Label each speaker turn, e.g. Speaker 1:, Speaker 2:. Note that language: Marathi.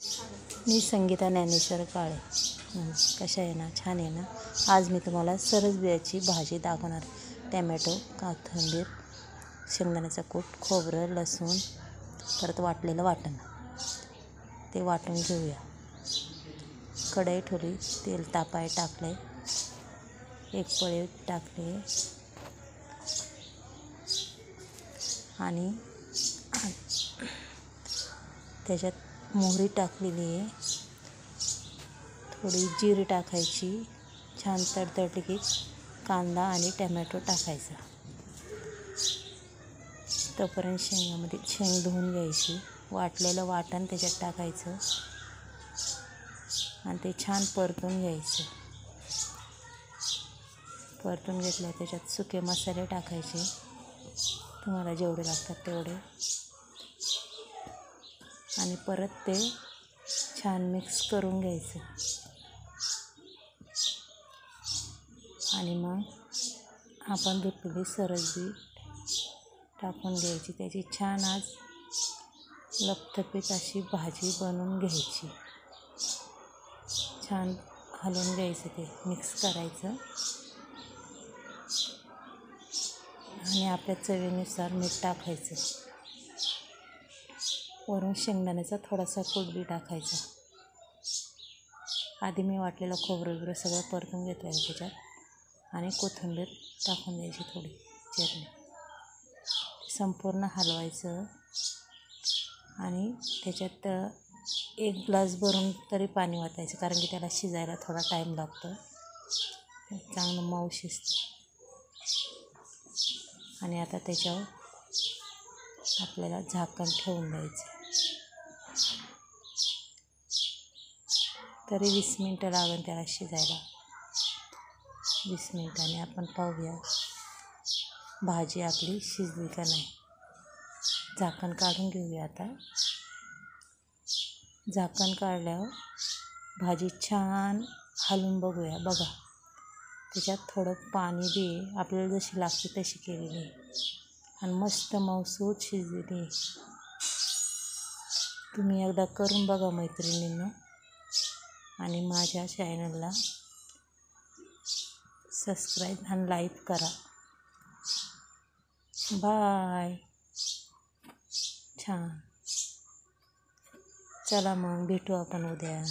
Speaker 1: मी संगीता ज्ञानेश्वर काळे. कशा आहे ना, छान आहे ना. आज मी तुम्हाला सरसबियाची भाजी दाखवणार. टॅमॅटो, कोथिंबीर, शेंगदाण्याचा कूट, खोबरं, लसूण, परत वाटलेलं वाटण. ते वाटून घेऊया. कढई ठेवली, तेल तापाय टाकले, एक पळी टाकले आणि त्याच्यात मोहरी टाकलेली आहे. थोडी जिरी टाकायची. छान तडतडली की कांदा आणि टॅमॅटो टाकायचा. तोपर्यंत शेंगामध्ये शेंग धुवून घ्यायची. वाटलेलं वाटण त्याच्यात टाकायचं आणि ते छान परतून घ्यायचं. परतून घेतलं त्याच्यात सुके मसाले टाकायचे, तुम्हाला जेवढे लागतात तेवढे, आणि परत ते छान मिक्स करून घ्यायचं. आणि मग आपण घेतलेली सरसबी टाकून घ्यायची. त्याची छान आज लपथपीत अशी भाजी बनवून घ्यायची. छान हलवून घ्यायचं, ते मिक्स करायचं आणि आपल्या चवीनुसार मीठ टाकायचं. वरून शेंगदाण्याचा थोडासा कूट बी टाकायचा. आधी मी वाटलेलं खोबरं वगैरे सगळं परतून घेतलं आहे त्याच्यात, आणि कोथिंबीर टाकून द्यायची थोडी चिरली. संपूर्ण हलवायचं आणि त्याच्यात 1 ग्लास भरून तरी पाणी ओतायचं, कारण की त्याला शिजायला थोडा टाईम लागतो. चांगलं मऊ शिजतं. आणि आता त्याच्यावर आपल्याला झाकण ठेवून द्यायचं. तरी 20 मिनटं लागेल त्याला शिजायला. 20 मिनिटांनी आपण पाहूया भाजी आपली शिजली का नाही. झाकण काढून घेऊया. आता झाकण काढल्यावर भाजी छान हलवून बघूया. बघा, त्याच्यात थोडं पाणी बी आपल्याला जशी लागते तशी केलेली आहे आणि मस्त मऊसूत शिजलेली आहे. तुम्ही एकदा करून बघा मैत्रिणींनो, आणि माझ्या चॅनलला सबस्क्राईब आणि लाईक करा. बाय. छान. चला मग भेटू आपण उद्या.